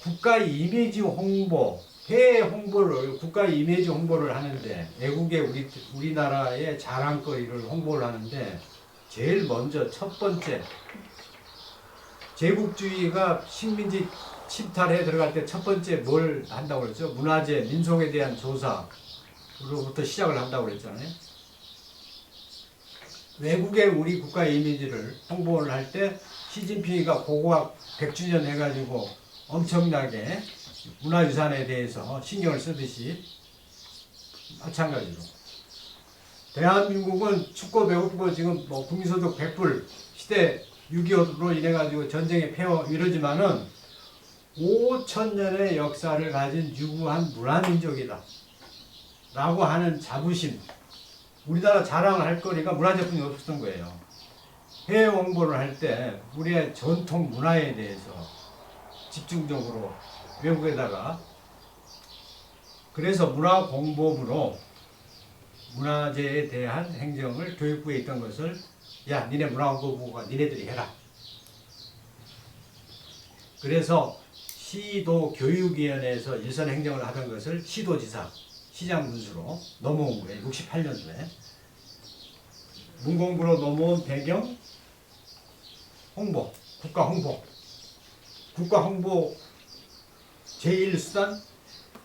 국가 이미지 홍보, 해외 홍보를 국가 이미지 홍보를 하는데 외국의 우리나라의 자랑거리를 홍보를 하는데 제일 먼저 첫 번째 제국주의가 식민지 침탈에 들어갈 때 첫 번째 뭘 한다고 그랬죠? 문화재, 민속에 대한 조사로부터 시작을 한다고 그랬잖아요. 외국의 우리 국가 이미지를 홍보를 할 때 시진핑이가 고고학 100주년 해가지고 엄청나게 문화유산에 대해서 신경을 쓰듯이 마찬가지로 대한민국은 춥고 배고프고 지금 뭐 국민소득 100불 시대 6.25로 인해 가지고 전쟁에 패어 이러지만은 5,000년의 역사를 가진 유구한 문화민족이다 라고 하는 자부심, 우리나라 자랑을 할 거리가 문화재뿐이 없었던 거예요. 해외 홍보를 할 때 우리의 전통 문화에 대해서 집중적으로 외국에다가, 그래서 문화공보부로 문화재에 대한 행정을 교육부에 있던 것을 야 니네 문화공보부가 니네들이 해라. 그래서 시도교육위원회에서 일선 행정을 하던 것을 시도지사, 시장군수로 넘어온 거예요. 68년도에. 문공부로 넘어온 배경, 홍보, 국가 홍보. 국가 홍보 제1수단?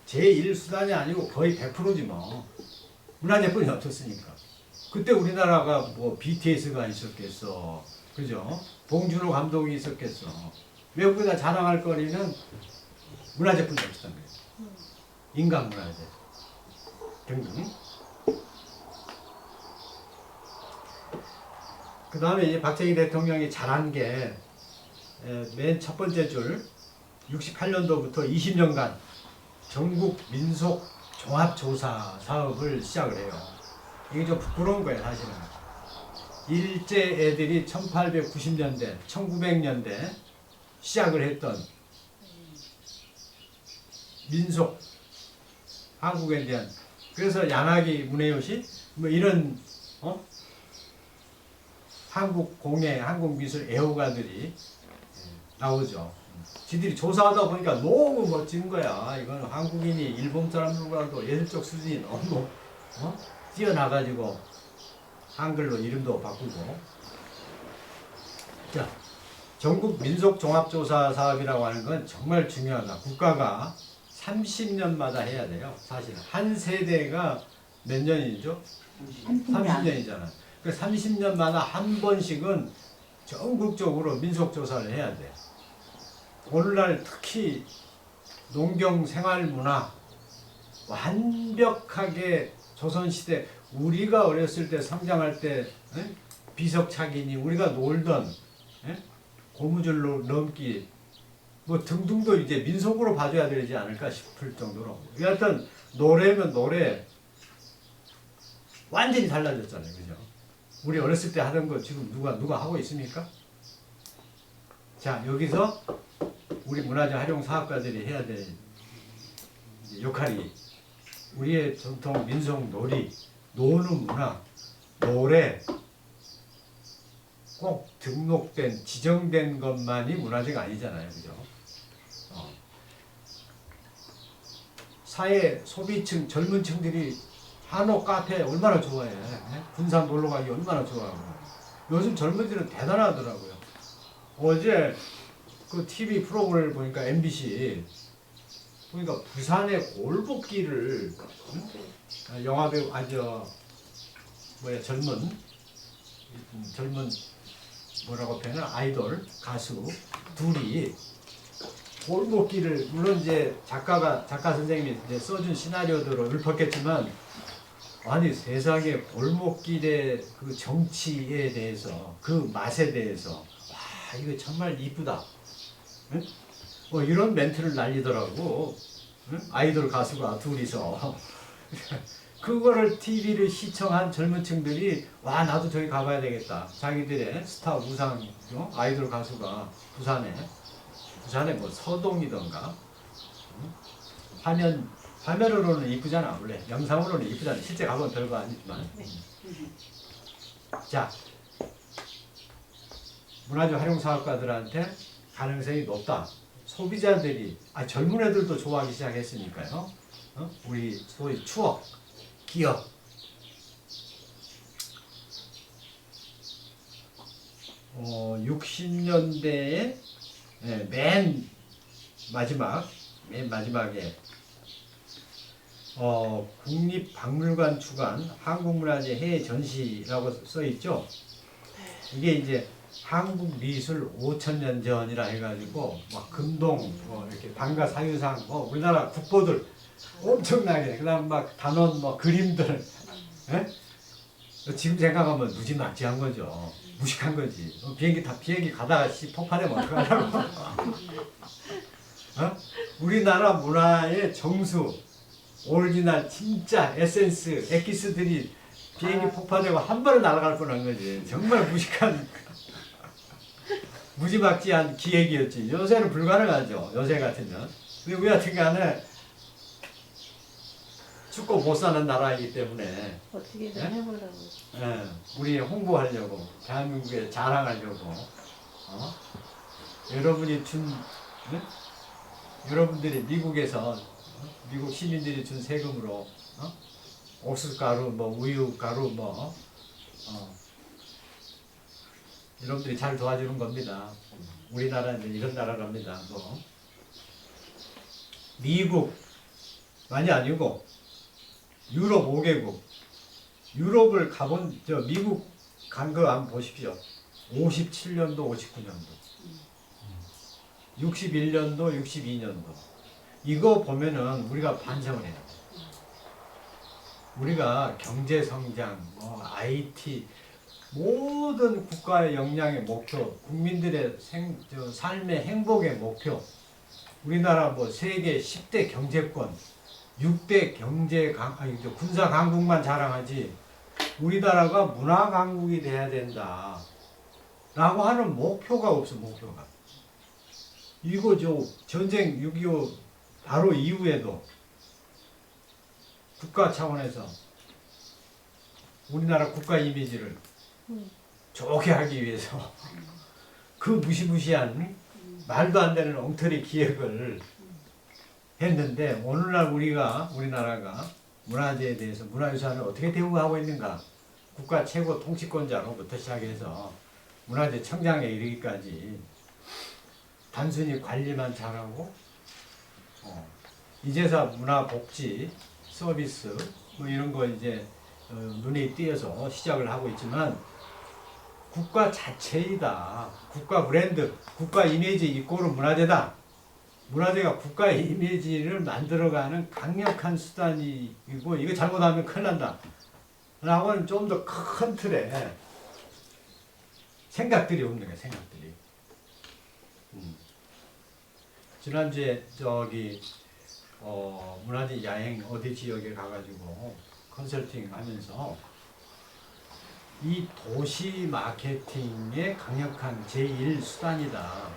제1수단이 아니고 거의 100%지 뭐. 문화재뿐이 없었으니까. 그때 우리나라가 뭐 BTS가 있었겠어. 그죠? 봉준호 감독이 있었겠어. 외국에다 자랑할 거리는 문화재뿐이 없었던 거예요. 인간 문화재 등등. 그 다음에 이제 박정희 대통령이 잘한 게 맨 첫 번째 줄 68년도부터 20년간 전국 민속 종합조사 사업을 시작을 해요. 이게 좀 부끄러운 거예요, 사실은. 일제 애들이 1890년대, 1900년대 시작을 했던 민속 한국에 대한, 그래서 양학이 문혜요시 뭐 이런 한국 공예, 한국 미술 애호가들이 나오죠. 지들이 조사하다 보니까 너무 멋진 거야. 이건 한국인이 일본 사람들과도 예술적 수준이 너무 뛰어나가지고 한글로 이름도 바꾸고. 자, 전국 민속 종합조사 사업이라고 하는 건 정말 중요하다. 국가가 30년마다 해야 돼요. 사실은 한 세대가 몇 년이죠? 30년이잖아. 그 30년마다 한 번씩은 전국적으로 민속조사를 해야 돼. 오늘날 특히 농경생활문화 완벽하게 조선시대 우리가 어렸을 때 성장할 때 비석착이니 우리가 놀던 고무줄로 넘기 뭐 등등도 이제 민속으로 봐줘야 되지 않을까 싶을 정도로. 여하튼 노래면 노래 완전히 달라졌잖아요, 그죠? 우리 어렸을 때 하던 거 지금 누가 하고 있습니까? 자, 여기서 우리 문화재 활용 사업가들이 해야 될 역할이 우리의 전통 민속 놀이, 노는 문화, 노래 꼭 등록된 지정된 것만이 문화재가 아니잖아요, 그죠? 사회 소비층 젊은 층들이 한옥 카페 얼마나 좋아해. 군산 놀러 가기 얼마나 좋아하고. 요즘 젊은이들은 대단하더라고요. 어제 그 TV 프로그램을 보니까 MBC 보니까 부산의 골목길을 영화배우 젊은 뭐라고 표현하나 아이돌 가수 둘이 골목길을 물론 이제 작가 선생님이 이제 써준 시나리오대로 읊었겠지만 아니 세상에 골목길의 그 정치에 대해서 그 맛에 대해서 와 이거 정말 이쁘다. 응? 뭐 이런 멘트를 날리더라고. 응? 아이돌 가수가 둘이서 그거를 TV를 시청한 젊은 층들이 와 나도 저기 가봐야 되겠다. 자기들의 스타 우상 아이돌 가수가 부산에 뭐 서동이던가 화면으로는 이쁘잖아. 원래 영상으로는 이쁘잖아. 실제 가보면 별거 아니지만. 자, 문화재 활용 사업가들한테 가능성이 높다. 소비자들이 젊은 애들도 좋아하기 시작했으니까요. 우리 소위 추억, 기억. 어, 60년대에 맨 마지막에 국립박물관 주관 한국문화재 해외 전시라고 써 있죠. 이게 이제 한국 미술 5,000년 전이라 해가지고 막 금동 이렇게 방가 사유상 우리나라 국보들 엄청나게 그다음 막 단원 그림들 지금 생각하면 무지막지한 거죠. 무식한 거지. 비행기 가다가 폭발하면 어떡하냐고. 우리나라 문화의 정수, 오리지널 진짜 에센스, 엑기스들이 비행기 폭파되고 한 번에 날아갈 뻔한 거지. 정말 무지막지한 기획이었지. 요새는 불가능하죠. 요새 같으면. 근데 우리 같은 경우는 죽고 못 사는 나라이기 때문에 어떻게든 해보려고. 우리 홍보하려고 대한민국에 자랑하려고 여러분들이 미국에서 미국 시민들이 준 세금으로 옥수수가루 우유가루 여러분들이 잘 도와주는 겁니다. 우리나라는 이런 나라랍니다. 미국만이 아니고 유럽 5개국 유럽을 가본 미국 간 거 한번 보십시오. 57년도 59년도 61년도 62년도 이거 보면은 우리가 반성을 해야 돼. 우리가 경제성장 IT 모든 국가의 역량의 목표 국민들의 삶의 행복의 목표 우리나라 뭐 세계 10대 경제권, 6대 군사 강국만 자랑하지 우리나라가 문화 강국이 돼야 된다. 라고 하는 목표가 없어, 목표가. 이거 전쟁 6.25 바로 이후에도 국가 차원에서 우리나라 국가 이미지를 좋게 하기 위해서 그 무시무시한 말도 안 되는 엉터리 기획을 했는데 오늘날 우리나라가 문화재에 대해서 문화유산을 어떻게 대우하고 있는가 국가 최고 통치권자로부터 시작해서 문화재 청장에 이르기까지 단순히 관리만 잘하고 이제서 문화복지 서비스 뭐 이런 거 이제 눈에 띄어서 시작을 하고 있지만 국가 자체이다. 국가 브랜드, 국가 이미지 이꼬르 문화재다. 문화재가 국가의 이미지를 만들어가는 강력한 수단이고 이거 잘못하면 큰일 난다. 라고는 좀 더 큰 틀에 생각들이 없는 거야, 생각들이. 지난주에 문화재 야행 어디 지역에 가가지고 컨설팅 하면서 이 도시 마케팅의 강력한 제1 수단이다.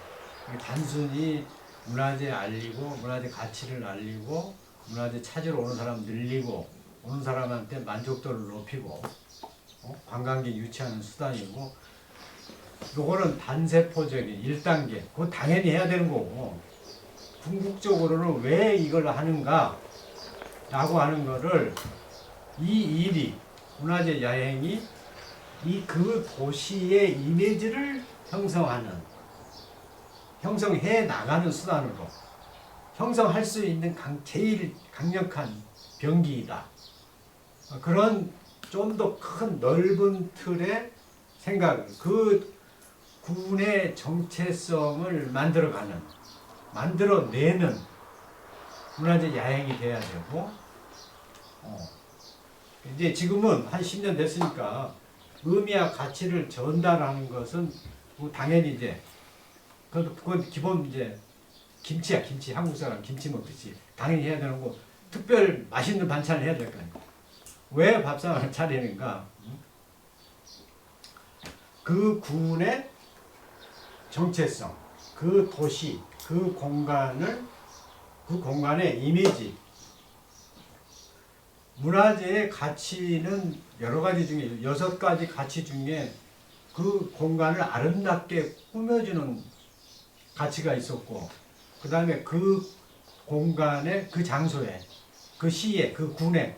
단순히 문화재 알리고 문화재 가치를 알리고 문화재 찾으러 오는 사람 늘리고 오는 사람한테 만족도를 높이고 관광객 유치하는 수단이고 요거는 단세포적인 1단계 그거 당연히 해야 되는 거고 궁극적으로는 왜 이걸 하는가 라고 하는 거를 이 일이 문화재 여행이 그 도시의 이미지를 형성해 나가는 수단으로 형성할 수 있는 제일 강력한 병기이다. 그런 좀 더 큰 넓은 틀의 생각, 그 군의 정체성을 만들어내는 문화재 야행이 돼야 되고, 이제 지금은 한 10년 됐으니까 의미와 가치를 전달하는 것은 당연히 이제 그건 기본 이제 김치야, 김치. 한국 사람 김치 먹듯이 당연히 해야 되는 거. 특별 맛있는 반찬을 해야 될 거 아니야. 왜 밥상을 차리는가? 그 군의 정체성, 그 도시, 그 공간의 이미지. 문화재의 가치는 여러 가지 중에 6가지 가치 중에 그 공간을 아름답게 꾸며주는 가치가 있었고, 그 다음에 그 공간에, 그 장소에, 그 시에, 그 군에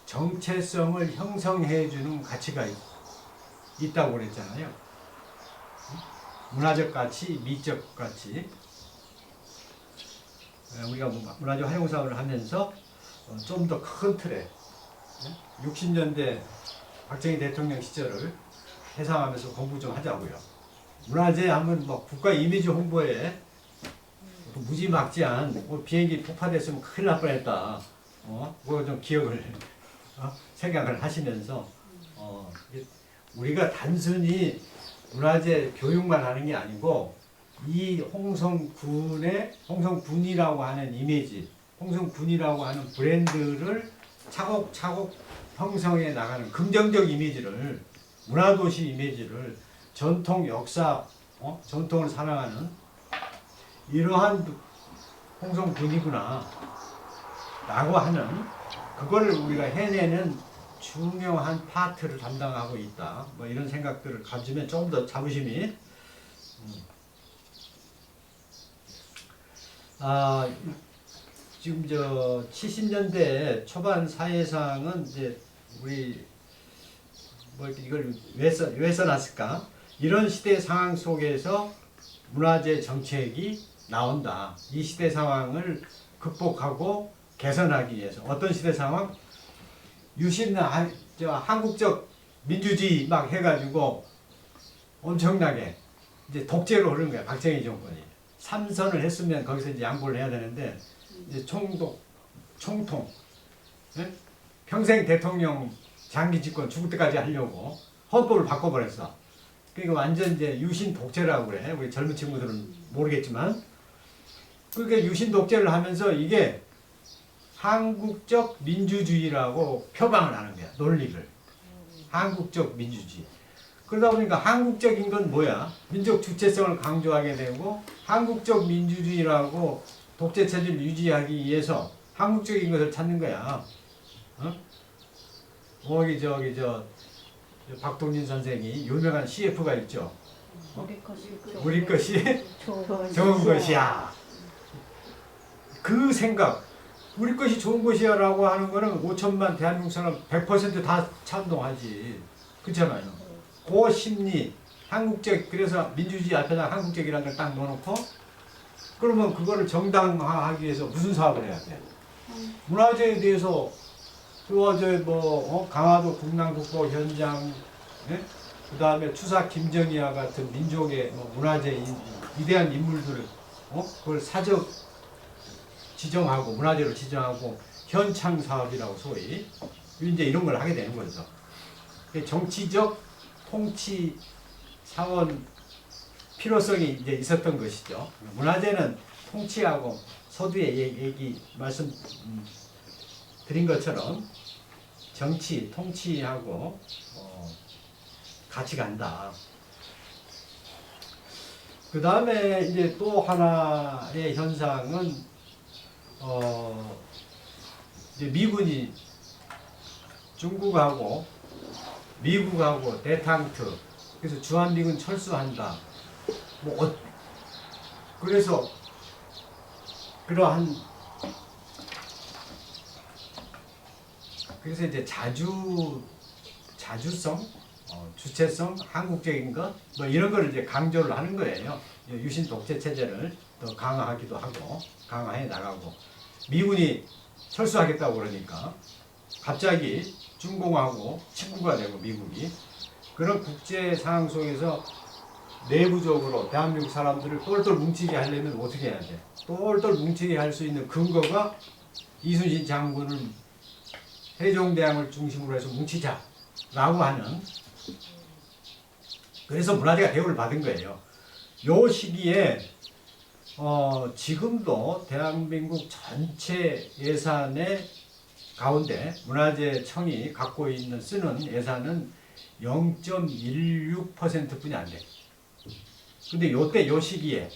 정체성을 형성해주는 가치가 있다고 그랬잖아요. 문화적 가치, 미적 가치. 우리가 문화재 활용 사업을 하면서 좀 더 큰 틀에 60년대 박정희 대통령 시절을 회상하면서 공부 좀 하자고요. 문화재 하면 뭐 국가 이미지 홍보에 무지막지한 비행기 폭파됐으면 큰일 날 뻔했다. 그거 좀 기억을 생각을 하시면서 우리가 단순히 문화재 교육만 하는 게 아니고 이 홍성군이라고 하는 이미지, 홍성군이라고 하는 브랜드를 차곡차곡 형성해 나가는 긍정적 이미지를, 문화도시 이미지를, 전통 역사, 전통을 사랑하는 이러한 홍성군이구나 라고 하는 그거를 우리가 해내는 중요한 파트를 담당하고 있다. 뭐 이런 생각들을 가지면 조금 더 자부심이 지금 70년대 초반 사회상은 이제 우리 뭐 이걸 왜 써놨을까? 이런 시대 상황 속에서 문화재 정책이 나온다. 이 시대 상황을 극복하고 개선하기 위해서 어떤 시대 상황? 한국적 민주주의 막 해가지고 엄청나게 이제 독재로 흐르는 거야. 박정희 정권이 3선을 했으면 거기서 이제 양보를 해야 되는데 이제 총통, 네? 평생 대통령 장기 집권 죽을 때까지 하려고 헌법을 바꿔버렸어. 그러니까 완전 이제 유신 독재라고 그래. 우리 젊은 친구들은 모르겠지만 그러니까 유신 독재를 하면서 이게 한국적 민주주의라고 표방을 하는 거야. 논리를. 한국적 민주주의. 그러다 보니까 한국적인 건 뭐야? 민족 주체성을 강조하게 되고 한국적 민주주의라고 독재 체제를 유지하기 위해서 한국적인 것을 찾는 거야. 어? 저기 박동진 선생이 유명한 CF가 있죠. 우리 것이 우리 것이 좋은 좋은 것이야. 그 생각, 우리 것이 좋은 것이야라고 하는 거는 5천만 대한민국 사람 100%다 찬동하지. 그렇잖아요. 그 심리, 한국적, 그래서 민주주의 앞에다 한국적이라는 걸 딱 넣어놓고 그러면 그거를 정당화하기 위해서 무슨 사업을 해야 돼? 문화재에 대해서 강화도 국랑국보 현장, 네? 그 다음에 추사 김정희와 같은 민족의 문화재 위대한 인물들을 그걸 사적 지정하고 문화재로 지정하고 현창 사업이라고 소위 이제 이런 걸 하게 되는 거죠. 정치적 통치 사원 필요성이 이제 있었던 것이죠. 문화재는 통치하고 서두에 얘기 말씀 드린 것처럼 정치 통치하고 같이 간다. 그 다음에 이제 또 하나의 현상은 이제 미군이 중국하고 미국하고 대탕트 그래서 주한미군 철수한다. 그래서 그러한 그래서 이제 자주성, 주체성, 한국적인 것 이런 거를 이제 강조를 하는 거예요. 유신 독재 체제를 더 강화하기도 하고 강화해 나가고 미군이 철수하겠다고 그러니까 갑자기 중공하고 친구가 되고 미국이 그런 국제 상황 속에서 내부적으로 대한민국 사람들을 똘똘 뭉치게 하려면 어떻게 해야 돼? 똘똘 뭉치게 할 수 있는 근거가 이순신 장군을 세종대왕을 중심으로 해서 뭉치자라고 하는 그래서 문화재가 대우를 받은 거예요. 요 시기에 지금도 대한민국 전체 예산의 가운데 문화재청이 갖고 있는 쓰는 예산은 0.16%뿐이 안 돼. 근데 요때 요 시기에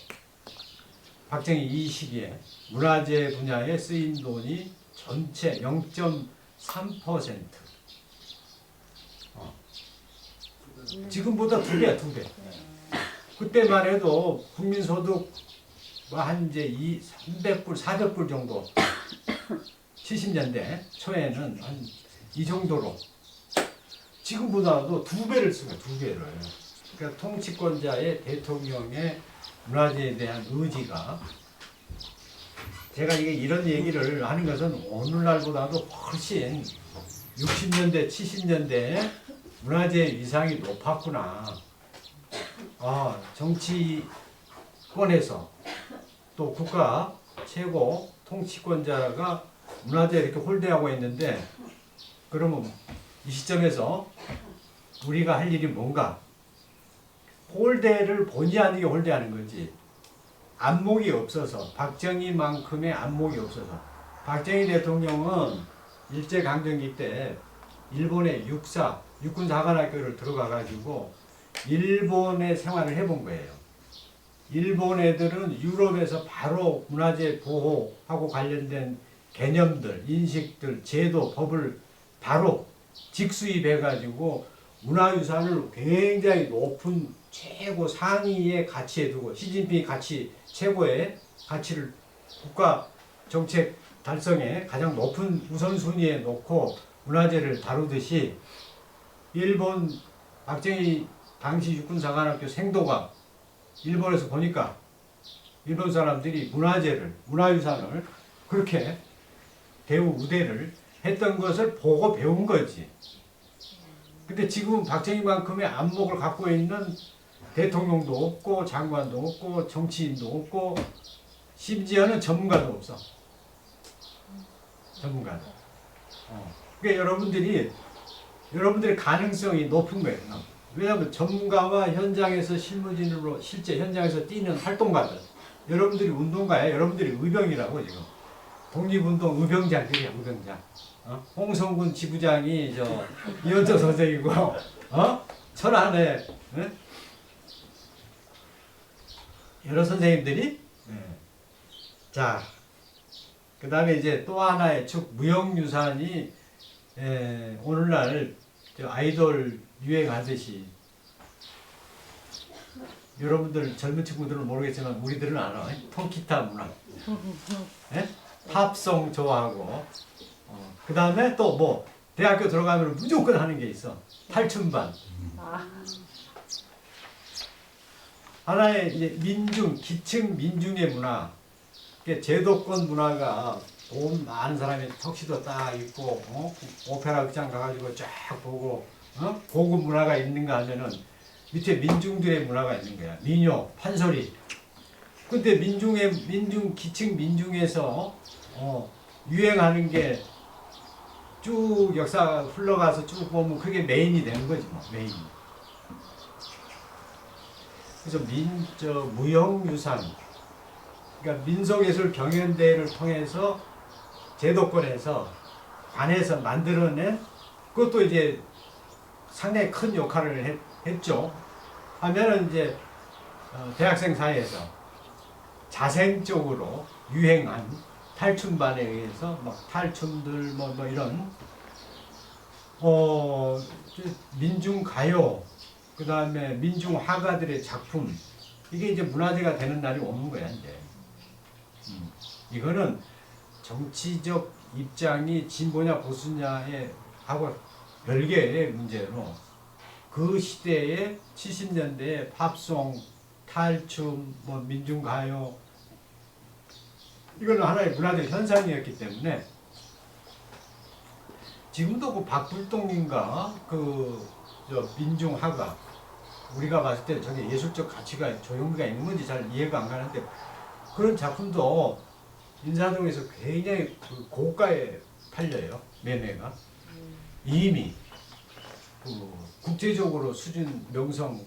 박정희 이 시기에 문화재 분야에 쓰인 돈이 전체 0.3%. 지금보다 두 배야, 두 배. 그때만 해도 국민소득 한 이제 300불, 400불 정도 70년대 초에는 한 이 정도로 지금보다도 두 배를 쓴 거야, 두 배를. 그러니까 통치권자의 대통령의 문화재에 대한 의지가 제가 이런 얘기를 하는 것은 오늘날보다도 훨씬 60년대, 70년대에 문화재 위상이 높았구나. 정치권에서 또 국가 최고 통치권자가 문화재 이렇게 홀대하고 있는데 그러면 이 시점에서 우리가 할 일이 뭔가? 홀대를 본의 아니게 홀대하는 거지. 안목이 없어서 박정희만큼의 안목이 없어서 박정희 대통령은 일제강점기 때 일본의 육군사관학교를 들어가가지고 일본의 생활을 해본 거예요. 일본 애들은 유럽에서 바로 문화재 보호하고 관련된 개념들, 인식들, 제도, 법을 바로 직수입해가지고 문화유산을 굉장히 높은 최고 상위의 가치에 두고 시진핑이 최고의 가치를 국가 정책 달성에 가장 높은 우선순위에 놓고 문화재를 다루듯이 일본 박정희 당시 육군사관학교 생도가 일본에서 보니까 일본 사람들이 문화유산을 그렇게 대우 우대를 했던 것을 보고 배운 거지. 근데 지금 박정희만큼의 안목을 갖고 있는 대통령도 없고 장관도 없고 정치인도 없고 심지어는 전문가도 없어. 전문가도. 그러니까 여러분들의 가능성이 높은 거예요. 왜냐하면 전문가와 현장에서 실무진으로 실제 현장에서 뛰는 활동가들 여러분들이 운동가야. 여러분들이 의병이라고 지금. 독립운동 의병장들이야, 의병장. 홍성군 지부장이 이현철 선생이고, 천안에 여러 선생님들이. 자, 그 다음에 이제 또 하나의 축 무형유산이 오늘날 아이돌 유행하듯이 여러분들 젊은 친구들은 모르겠지만 우리들은 알아. 통기타 문화, 팝송 좋아하고, 그 다음에 또 뭐 대학교 들어가면 무조건 하는 게 있어. 탈춤반. 하나의 이제 기층 민중의 문화. 제도권 문화가 돈 많은 사람이 턱시도 딱 입고 오페라 극장 가가지고 쫙 보고 고급 문화가 있는가 하면은 밑에 민중들의 문화가 있는 거야. 민요, 판소리. 근데 기층 민중에서 유행하는 게 쭉 역사 흘러가서 쭉 보면 그게 메인이 되는 거지 뭐, 메인. 그래서 무형유산, 그러니까 민속예술 경연대회를 통해서 제도권에서 관에서 만들어낸, 그것도 이제 상당히 큰 역할을 했죠. 하면은 이제 대학생 사이에서 자생적으로 유행한 탈춤반에 의해서 막 탈춤들 뭐 이런 민중가요, 그 다음에 민중화가들의 작품, 이게 이제 문화재가 되는 날이 오는 거야 이제. 이거는 정치적 입장이 진보냐 보수냐에 하고 별개의 문제로 그 시대에 70년대에 팝송, 탈춤, 뭐 민중가요, 이거는 하나의 문화적 현상이었기 때문에 지금도 그 박불동인가 민중화가, 우리가 봤을 때 저게 예술적 가치가 조형미가 있는 건지 잘 이해가 안 가는데, 그런 작품도 인사동에서 굉장히 고가에 팔려요. 매매가. 이미 국제적으로 수준, 명성,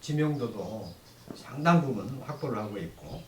지명도도 상당 부분 확보를 하고 있고,